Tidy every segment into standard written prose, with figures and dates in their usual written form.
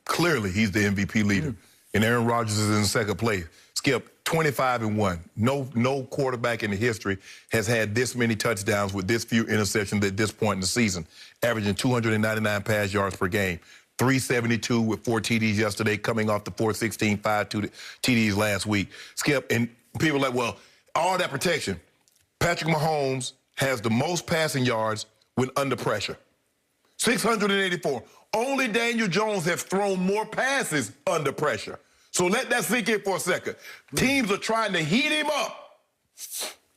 clearly he's the MVP leader. And Aaron Rodgers is in second place. Skip, 25-1. No quarterback in the history has had this many touchdowns with this few interceptions at this point in the season, averaging 299 pass yards per game. 372 with 4 TDs yesterday, coming off the 416, 5 TDs last week. Skip, and people are like, well, all that protection. Patrick Mahomes has the most passing yards when under pressure. 684. Only Daniel Jones has thrown more passes under pressure. So let that sink in for a second. Teams are trying to heat him up,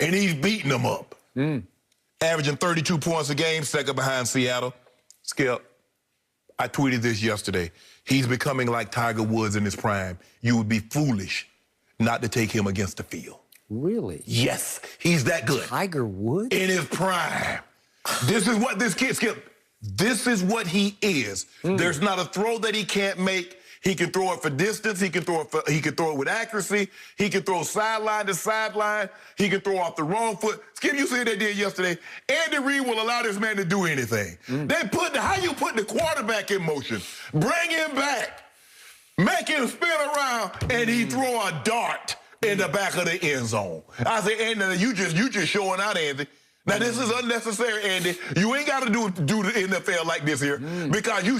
and he's beating them up. Averaging 32 points a game, second behind Seattle. Skip, I tweeted this yesterday. He's becoming like Tiger Woods in his prime. You would be foolish not to take him against the field. Really? Yes, he's that good. Tiger Woods? In his prime. This is what this kid, Skip, this is what he is. There's not a throw that he can't make. He can throw it for distance. He can throw it with accuracy. He can throw sideline to sideline. He can throw off the wrong foot. Skip, you see what they did yesterday? Andy Reid will allow this man to do anything. How you put the quarterback in motion? Bring him back. Make him spin around, and he throw a dart in the back of the end zone. I say, Andy, you just showing out, Andy. Now, this is unnecessary, Andy. You ain't got to do the NFL like this here because you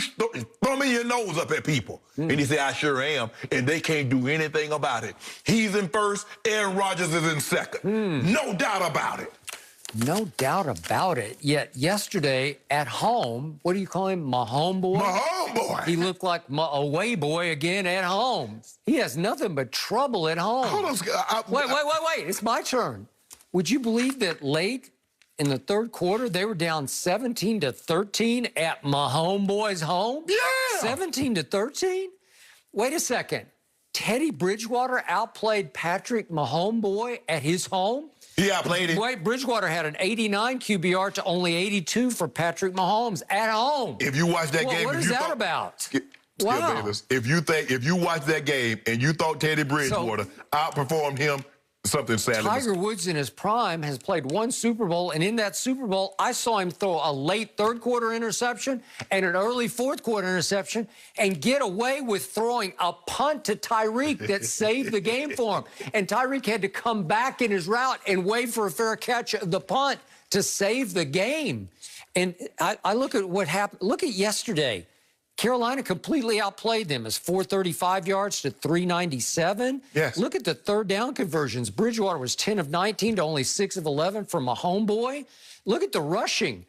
thumbing your nose up at people. And he said, I sure am, and they can't do anything about it. He's in first, Aaron Rodgers is in second. No doubt about it. No doubt about it. Yet yesterday at home, what do you call him, Mahomes boy? Mahomes boy. He looked like away boy again at home. He has nothing but trouble at home. Hold on. Wait. It's my turn. Would you believe that late in the third quarter, they were down 17-13 at Mahomes boy's home? Yeah. 17-13? Wait a second. Teddy Bridgewater outplayed Patrick Mahomes boy at his home? He outplayed him. Wait, Bridgewater had an 89 QBR to only 82 for Patrick Mahomes at home. If you watch that game, what is that about? Wow. Bayless, if you watch that game and you thought Teddy Bridgewater outperformed him, something sad. Tiger Woods in his prime has played one Super Bowl, and in that Super Bowl, I saw him throw a late third-quarter interception and an early fourth-quarter interception and get away with throwing a punt to Tyreek that saved the game for him. And Tyreek had to come back in his route and wait for a fair catch of the punt to save the game. And I look at what happened. Look at yesterday. Carolina completely outplayed them as 435 yards to 397. Yes. Look at the third down conversions. Bridgewater was 10 of 19 to only 6 of 11 from Mahomes boy. Look at the rushing.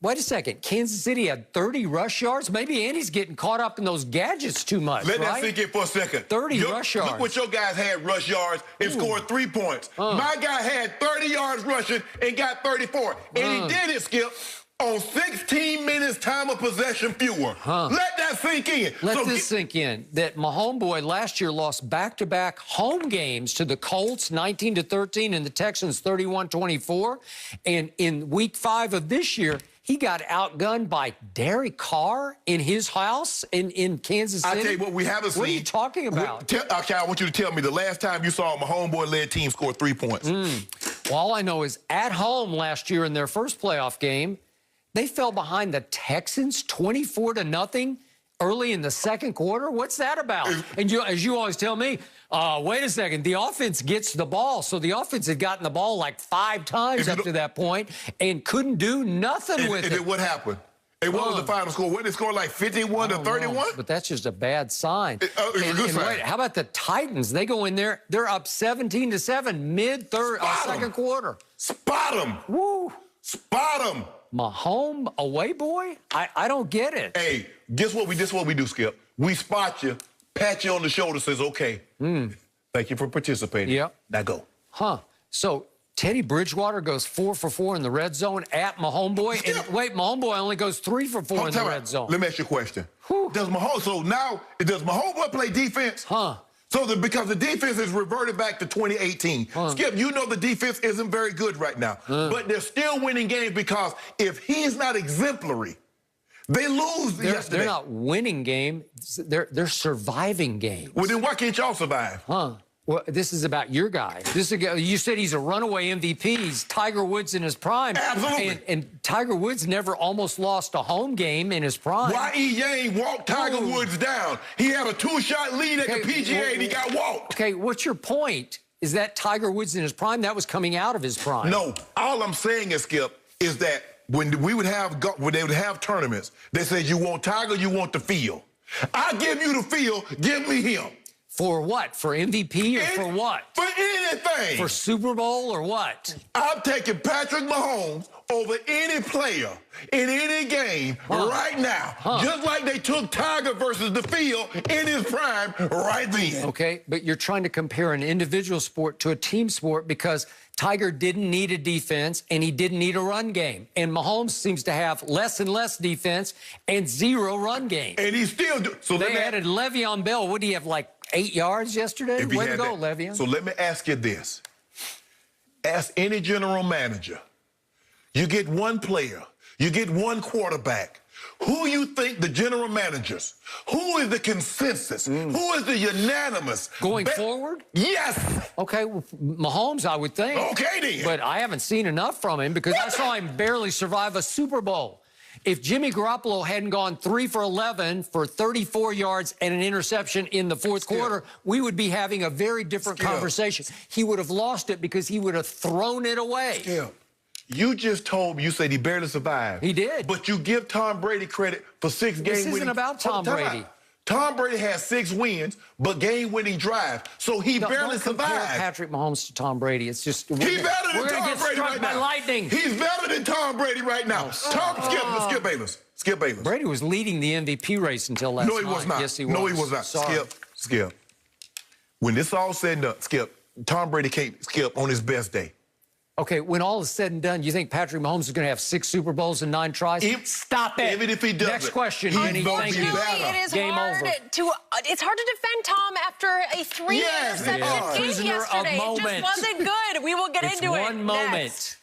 Wait a second. Kansas City had 30 rush yards. Maybe Andy's getting caught up in those gadgets too much, Let that sink in for a second. 30 rush yards. Look what your guys had rush yards and scored 3 points. My guy had 30 yards rushing and got 34. And he did it, Skip, on 16 minutes time of possession fewer. Let that sink in. Let this sink in. That Mahomes boy last year lost back-to-back home games to the Colts, 19-13, and the Texans, 31-24. And in week 5 of this year, he got outgunned by Derek Carr in his house in Kansas City. I tell you what we haven't seen. What are you talking about? Okay, I want you to tell me the last time you saw a Mahomes boy-led team score 3 points. Well, all I know is at home last year in their first playoff game, they fell behind the Texans 24-0 early in the second quarter. What's that about? And as you always tell me, wait a second, the offense gets the ball. So the offense had gotten the ball like 5 times up to that point and couldn't do nothing with it. And then what happened? And what was the final score? What, they scored like 51-31? But that's just a bad sign. It's a good sign. Wait, how about the Titans? They go in there, they're up 17-7 mid-third, second quarter. Spot them. Woo. Spot them. Mahomes away boy? I don't get it. Hey, guess what we do, Skip? We spot you, pat you on the shoulder, says, okay, thank you for participating. Yep. Now go. So Teddy Bridgewater goes 4 for 4 in the red zone at Mahomes boy. And wait, Mahomes boy only goes 3 for 4 in the red zone. Let me ask you a question. Does Mahomes boy play defense? Because the defense is reverted back to 2018. Skip, you know the defense isn't very good right now. But they're still winning games because if he's not exemplary, they lose yesterday. They're not winning games. They're surviving games. Well, then why can't y'all survive? Well, this is about your guy. This is you said he's a runaway MVP. He's Tiger Woods in his prime. Absolutely. And Tiger Woods never almost lost a home game in his prime. Y.E. Yang walked Tiger Woods down. He had a 2-shot lead at the PGA, and he got walked. Okay, what's your point? Is that Tiger Woods in his prime? That was coming out of his prime. No, all I'm saying is, Skip, is that when they would have tournaments, they said, you want Tiger, you want the field. I give you the field, give me him. For what? For MVP or for what? For anything. For Super Bowl or what? I'm taking Patrick Mahomes over any player in any game right now. Just like they took Tiger versus the field in his prime right then. Okay, but you're trying to compare an individual sport to a team sport because Tiger didn't need a defense and he didn't need a run game. And Mahomes seems to have less and less defense and 0 run game. And he still do. So they added Le'Veon Bell. What do you have, like 8 yards yesterday? Way to go, Le'Veon. So let me ask you this. Ask any general manager. You get one player. You get one quarterback. Who you think the general managers? Who is the consensus? Who is the unanimous? Going forward? Yes. Okay, well, Mahomes, I would think. Okay, then. But I haven't seen enough from him because I saw him barely survive a Super Bowl. If Jimmy Garoppolo hadn't gone 3 for 11 for 34 yards and an interception in the fourth quarter, we would be having a very different conversation. He would have lost it because he would have thrown it away. You just told me, you said he barely survived. He did. But you give Tom Brady credit for 6 game-winning. This isn't about Tom Brady. Tom Brady has 6 wins, but game-winning drive. So he barely don't compare survived. Patrick Mahomes to Tom Brady. It's just He's better than we're Tom gonna get Brady struck right by now. lightning. He's better than Tom Brady right now. Skip Bayless. Skip Bayless. Brady was leading the MVP race until last night. No, he was not. Yes, he was. No, he was not. Sorry. Skip. When this all said and done, Skip, Tom Brady can't skip on his best day. Okay, when all is said and done, you think Patrick Mahomes is going to have 6 Super Bowls and 9 tries? Stop it. Even if he doesn't. Next question, he's Jenny. gonna Thank be you. better. It is Game hard over. it's hard to defend Tom after a 3-interception game Prisoner of yesterday. It moment. just wasn't good. We will get into it One moment. next.